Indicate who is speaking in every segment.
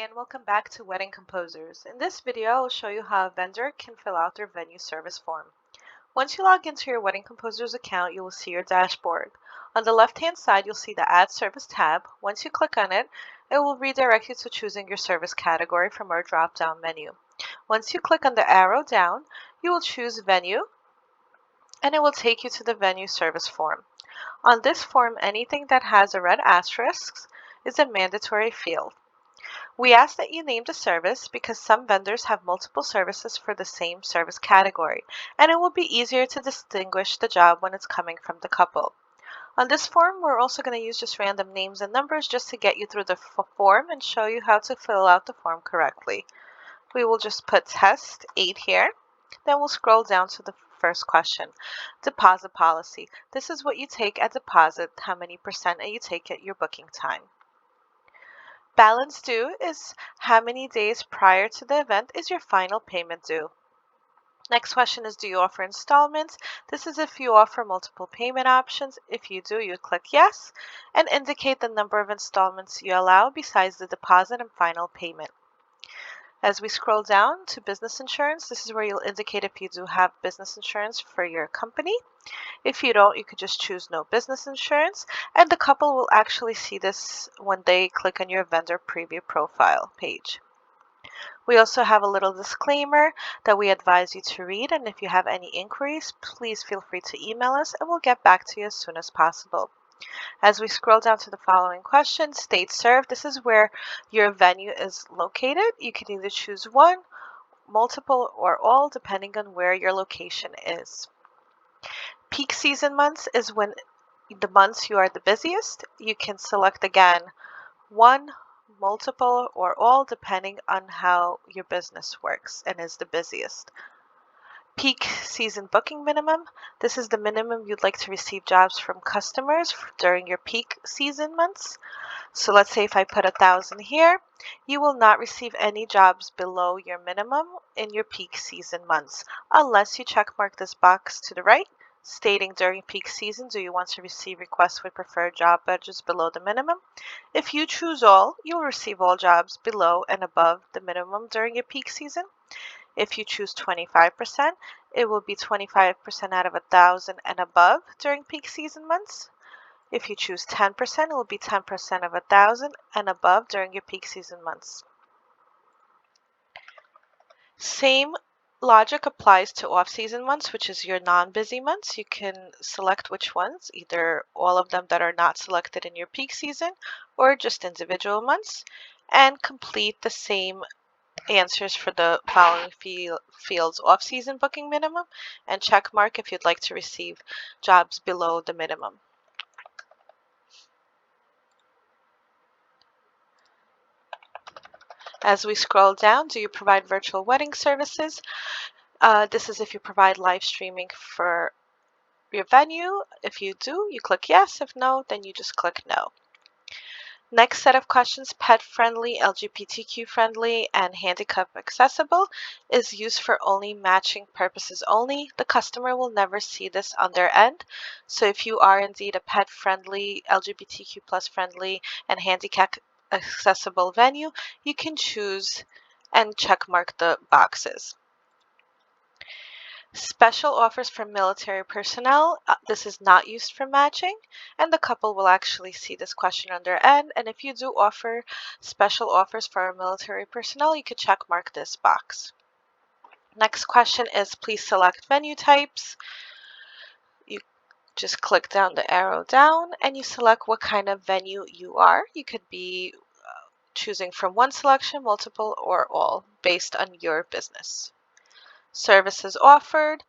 Speaker 1: and welcome back to Wedding Composers. In this video, I'll show you how a vendor can fill out their venue service form. Once you log into your Wedding Composers account, you will see your dashboard. On the left-hand side, you'll see the Add Service tab. Once you click on it, it will redirect you to choosing your service category from our drop-down menu. Once you click on the arrow down, you will choose Venue, and it will take you to the venue service form. On this form, anything that has a red asterisk is a mandatory field. We ask that you name the service because some vendors have multiple services for the same service category, and it will be easier to distinguish the job when it's coming from the couple. On this form, we're also going to use just random names and numbers just to get you through the form and show you how to fill out the form correctly. We will just put test 8 here. Then we'll scroll down to the first question. Deposit policy. This is what you take at deposit, how many percent you take at your booking time. Balance due is how many days prior to the event is your final payment due. Next question is, do you offer installments? This is if you offer multiple payment options. If you do, you click yes and indicate the number of installments you allow besides the deposit and final payment. As we scroll down to business insurance, this is where you'll indicate if you do have business insurance for your company. If you don't, you could just choose no business insurance, and the couple will actually see this when they click on your vendor preview profile page. We also have a little disclaimer that we advise you to read, and if you have any inquiries, please feel free to email us and we'll get back to you as soon as possible. As we scroll down to the following question, state served, this is where your venue is located. You can either choose one, multiple, or all, depending on where your location is. Peak season months is when the months you are the busiest. You can select again one, multiple, or all, depending on how your business works and is the busiest. Peak season booking minimum. This is the minimum you'd like to receive jobs from customers during your peak season months. So let's say if I put 1,000 here, you will not receive any jobs below your minimum in your peak season months, unless you check mark this box to the right, stating during peak season, do you want to receive requests with preferred job budgets below the minimum? If you choose all, you will receive all jobs below and above the minimum during your peak season. If you choose 25%, it will be 25% out of 1,000 and above during peak season months. If you choose 10%, it will be 10% of 1,000 and above during your peak season months. Same logic applies to off-season months, which is your non-busy months. You can select which ones, either all of them that are not selected in your peak season or just individual months, and complete the same answers for the following fields: off-season booking minimum and check mark if you'd like to receive jobs below the minimum. As we scroll down, do you provide virtual wedding services? This is if you provide live streaming for your venue. If you do, you click yes. If no, then you just click no. Next set of questions, pet-friendly, LGBTQ-friendly, and handicap-accessible, is used for only matching purposes only. The customer will never see this on their end. So if you are indeed a pet-friendly, LGBTQ+-friendly, and handicap-accessible venue, you can choose and check mark the boxes. Special offers for military personnel. This is not used for matching, and the couple will actually see this question on their end. And if you do offer special offers for our military personnel, you could check mark this box. Next question is, please select venue types. You just click down the arrow down and you select what kind of venue you are. You could be choosing from one selection, multiple, or all based on your business. Services offered.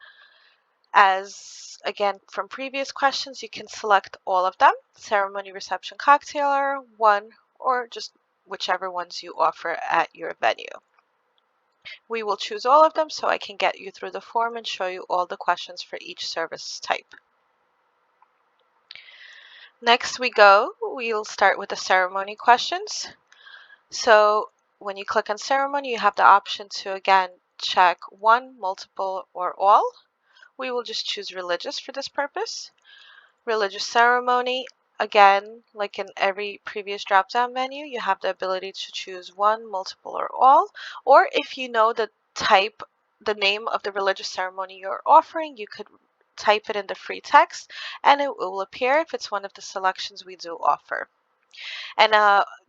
Speaker 1: As again from previous questions, you can select all of them: ceremony, reception, cocktail hour, one, or just whichever ones you offer at your venue. We will choose all of them so I can get you through the form and show you all the questions for each service type. Next we'll start with the ceremony questions. So when you click on ceremony, you have the option to again check one, multiple, or all. We will just choose religious for this purpose. Religious ceremony, Again, like in every previous drop-down menu, you have the ability to choose one, multiple, or all. Or if you know the name of the religious ceremony you're offering, you could type it in the free text and it will appear if it's one of the selections we do offer. And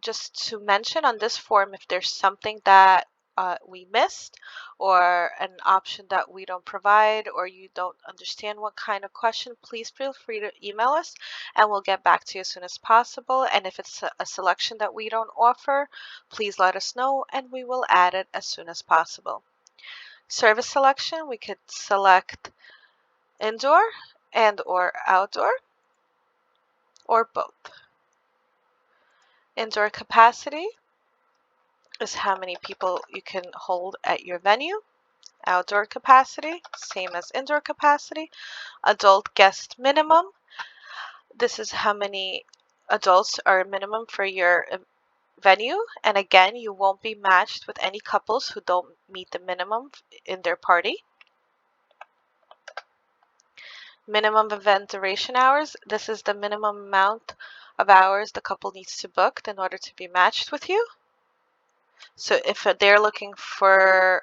Speaker 1: just to mention on this form, if there's something that we missed or an option that we don't provide or you don't understand what kind of question, please feel free to email us and we'll get back to you as soon as possible. And if it's a selection that we don't offer, please let us know and we will add it as soon as possible. Service selection, we could select indoor and or outdoor or both. Indoor capacity is how many people you can hold at your venue. Outdoor capacity, same as indoor capacity. Adult guest minimum, this is how many adults are minimum for your venue. And again, you won't be matched with any couples who don't meet the minimum in their party. Minimum event duration hours, this is the minimum amount of hours the couple needs to book in order to be matched with you. So if they're looking for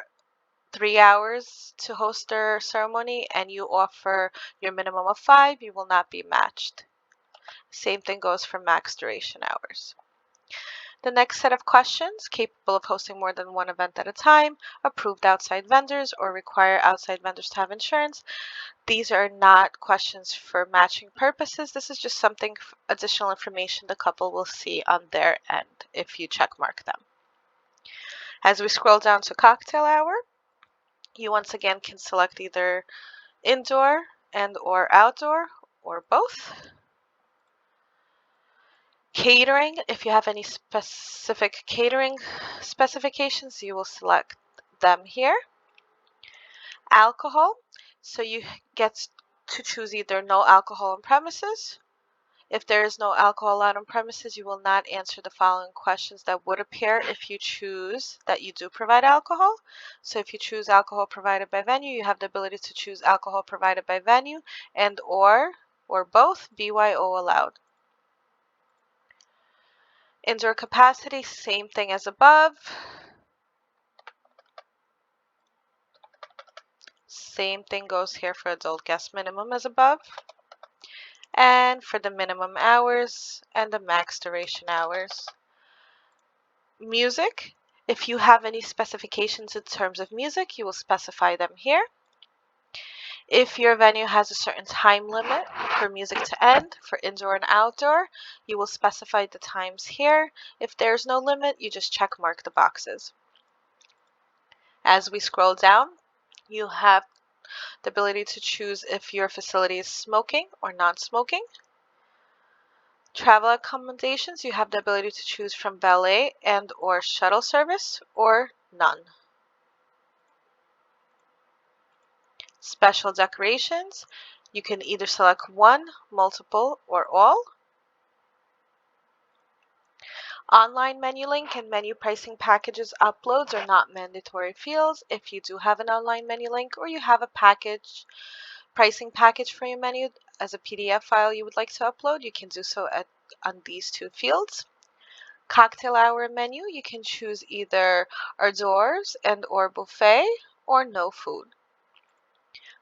Speaker 1: 3 hours to host their ceremony and you offer your minimum of 5, you will not be matched. Same thing goes for max duration hours. The next set of questions, capable of hosting more than one event at a time, approved outside vendors, or require outside vendors to have insurance. These are not questions for matching purposes. This is just something, additional information the couple will see on their end if you check mark them. As we scroll down to cocktail hour, you once again can select either indoor and or outdoor or both. Catering, if you have any specific catering specifications, you will select them here. Alcohol, so you get to choose either no alcohol on premises. If there is no alcohol allowed on premises, you will not answer the following questions that would appear if you choose that you do provide alcohol. So if you choose alcohol provided by venue, you have the ability to choose alcohol provided by venue and or both, BYO allowed. Indoor capacity, same thing as above. Same thing goes here for adult guest minimum as above. And for the minimum hours and the max duration hours. Music, if you have any specifications in terms of music, you will specify them here. If your venue has a certain time limit for music to end, for indoor and outdoor, you will specify the times here. If there's no limit, you just check mark the boxes. As we scroll down, you have the ability to choose if your facility is smoking or non-smoking. Travel accommodations, you have the ability to choose from valet and or shuttle service or none. Special decorations, you can either select one, multiple, or all. Online menu link and menu pricing packages uploads are not mandatory fields. If you do have an online menu link or you have a pricing package for your menu as a PDF file you would like to upload, you can do so on these two fields. Cocktail hour menu, you can choose either hors d'oeuvres and or buffet or no food.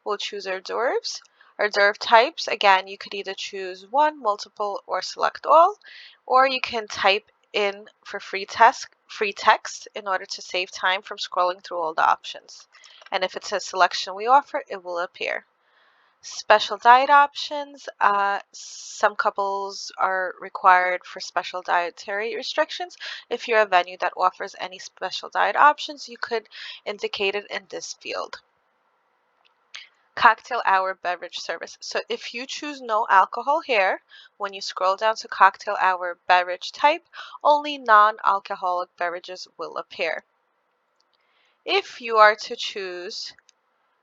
Speaker 1: We'll choose hors d'oeuvres. Hors d'oeuvre types, again, you could either choose one, multiple, or select all, or you can type in for free text in order to save time from scrolling through all the options. And if it's a selection we offer, it will appear. Special diet options, some couples are required for special dietary restrictions. If you're a venue that offers any special diet options, you could indicate it in this field. Cocktail hour beverage service. So if you choose no alcohol here, when you scroll down to cocktail hour beverage type, only non-alcoholic beverages will appear. If you are to choose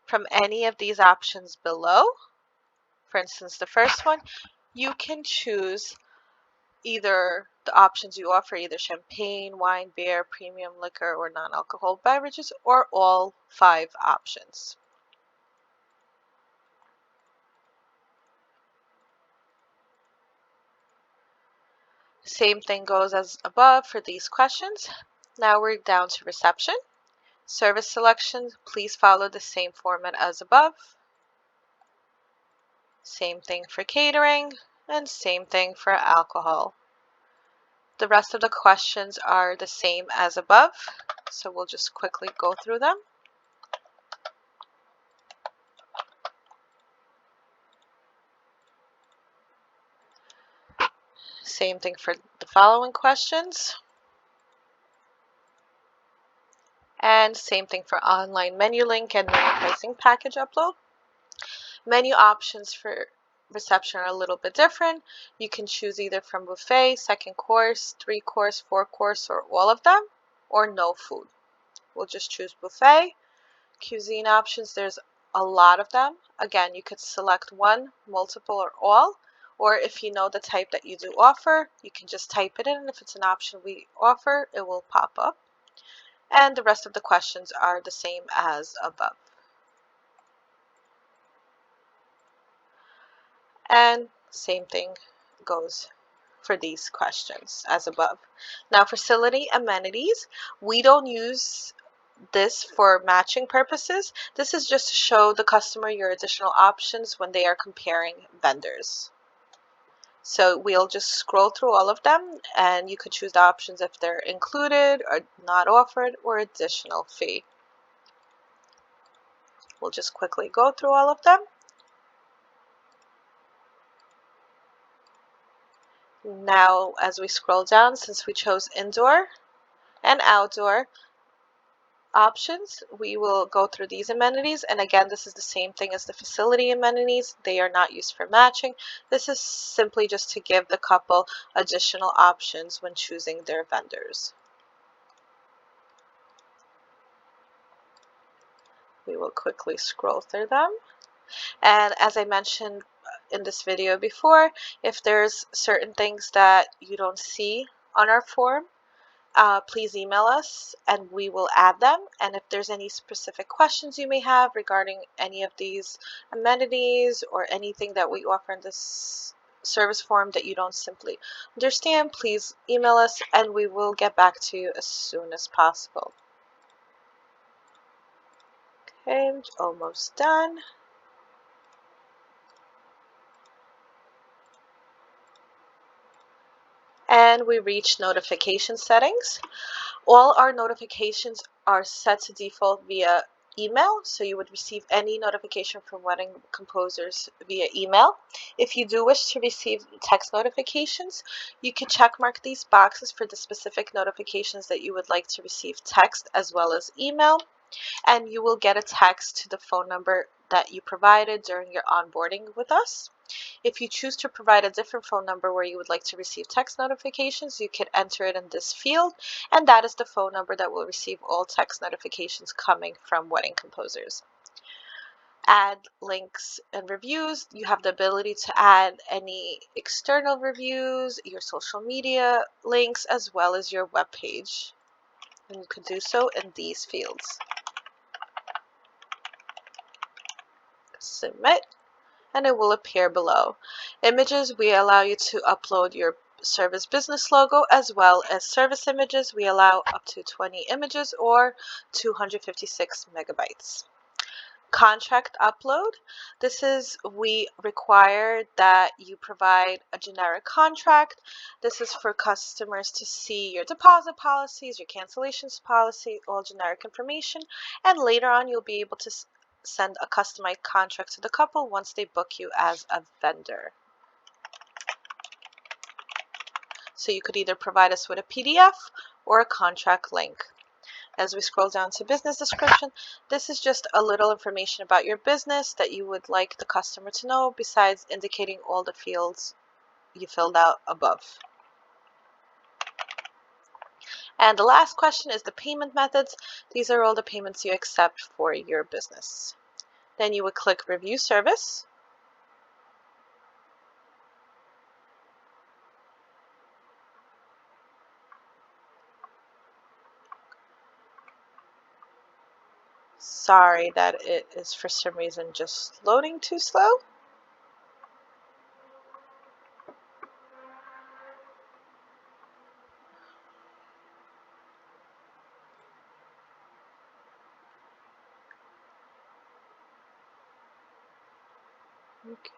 Speaker 1: from any of these options below, for instance, the first one, you can choose either the options you offer, either champagne, wine, beer, premium liquor, or non-alcohol beverages, or all 5 options. Same thing goes as above for these questions. Now we're down to reception. Service selection, please follow the same format as above. Same thing for catering, and same thing for alcohol. The rest of the questions are the same as above, so we'll just quickly go through them. Same thing for the following questions. And same thing for online menu link and menu pricing package upload. Menu options for reception are a little bit different. You can choose either from buffet, second course, 3-course, 4-course, or all of them, or no food. We'll just choose buffet. Cuisine options, there's a lot of them. Again, you could select one, multiple, or all. Or if you know the type that you do offer, you can just type it in. If it's an option we offer, it will pop up. And the rest of the questions are the same as above. And same thing goes for these questions as above. Now, facility amenities, we don't use this for matching purposes. This is just to show the customer your additional options when they are comparing vendors. So we'll just scroll through all of them, and you could choose the options if they're included or not offered or additional fee. We'll just quickly go through all of them. Now, as we scroll down, since we chose indoor and outdoor options, we will go through these amenities. And again, this is the same thing as the facility amenities. They are not used for matching. This is simply just to give the couple additional options when choosing their vendors. We will quickly scroll through them. And as I mentioned in this video before, if there's certain things that you don't see on our form, please email us and we will add them. And if there's any specific questions you may have regarding any of these amenities or anything that we offer in this service form that you don't simply understand, please email us and we will get back to you as soon as possible. Okay, almost done. And we reach notification settings. All our notifications are set to default via email, so you would receive any notification from wedding composers via email. If you do wish to receive text notifications, you can check mark these boxes for the specific notifications that you would like to receive text as well as email, and you will get a text to the phone number that you provided during your onboarding with us. If you choose to provide a different phone number where you would like to receive text notifications, you can enter it in this field, and that is the phone number that will receive all text notifications coming from wedding composers. Add links and reviews. You have the ability to add any external reviews, your social media links, as well as your web page. And you can do so in these fields. Submit. And it will appear below. Images, we allow you to upload your service business logo as well as service images. We allow up to 20 images or 256 megabytes. Contract upload. This is, we require that you provide a generic contract. This is for customers to see your deposit policies, your cancellations policy, all generic information, and later on you'll be able to send a customized contract to the couple once they book you as a vendor. So you could either provide us with a PDF or a contract link. As we scroll down to business description, this is just a little information about your business that you would like the customer to know besides indicating all the fields you filled out above. And the last question is the payment methods. These are all the payments you accept for your business. Then you would click Review Service. Sorry that it is for some reason just loading too slow. Okay.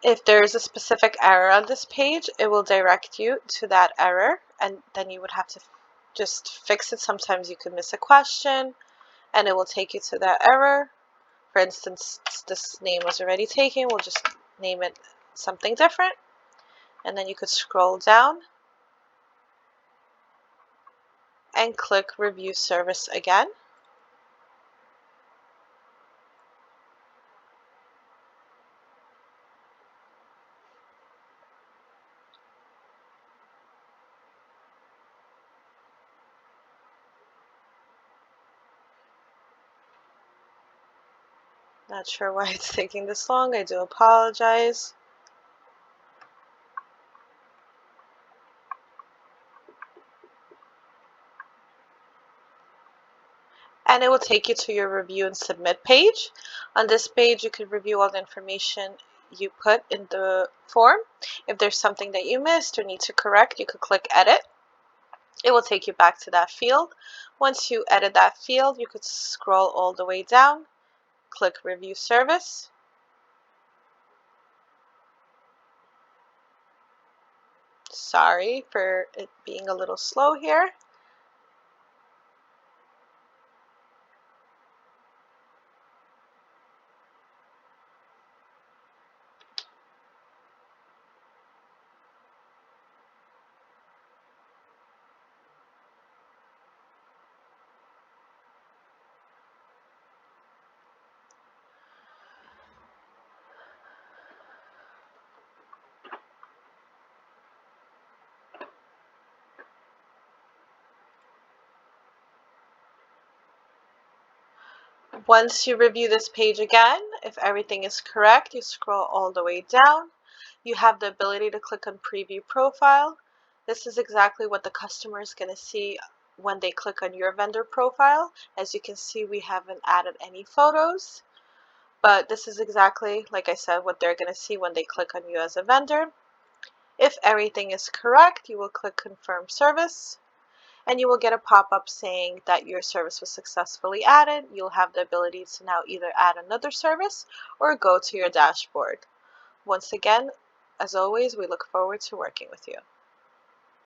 Speaker 1: If there is a specific error on this page, it will direct you to that error, and then you would have to just fix it. Sometimes you could miss a question, and it will take you to that error. For instance, this name was already taken. We'll just name it something different, and then you could scroll down and click Review Service again. Not sure why it's taking this long. I do apologize. And it will take you to your review and submit page. On this page, you can review all the information you put in the form. If there's something that you missed or need to correct, you could click Edit. It will take you back to that field. Once you edit that field, you could scroll all the way down, click Review Service. Sorry for it being a little slow here. Once you review this page again, if everything is correct, you scroll all the way down. You have the ability to click on Preview Profile. This is exactly what the customer is going to see when they click on your vendor profile. As you can see, we haven't added any photos, but this is exactly, like I said, what they're going to see when they click on you as a vendor. If everything is correct, you will click Confirm Service, and you will get a pop-up saying that your service was successfully added. You'll have the ability to now either add another service or go to your dashboard. Once again, as always, we look forward to working with you.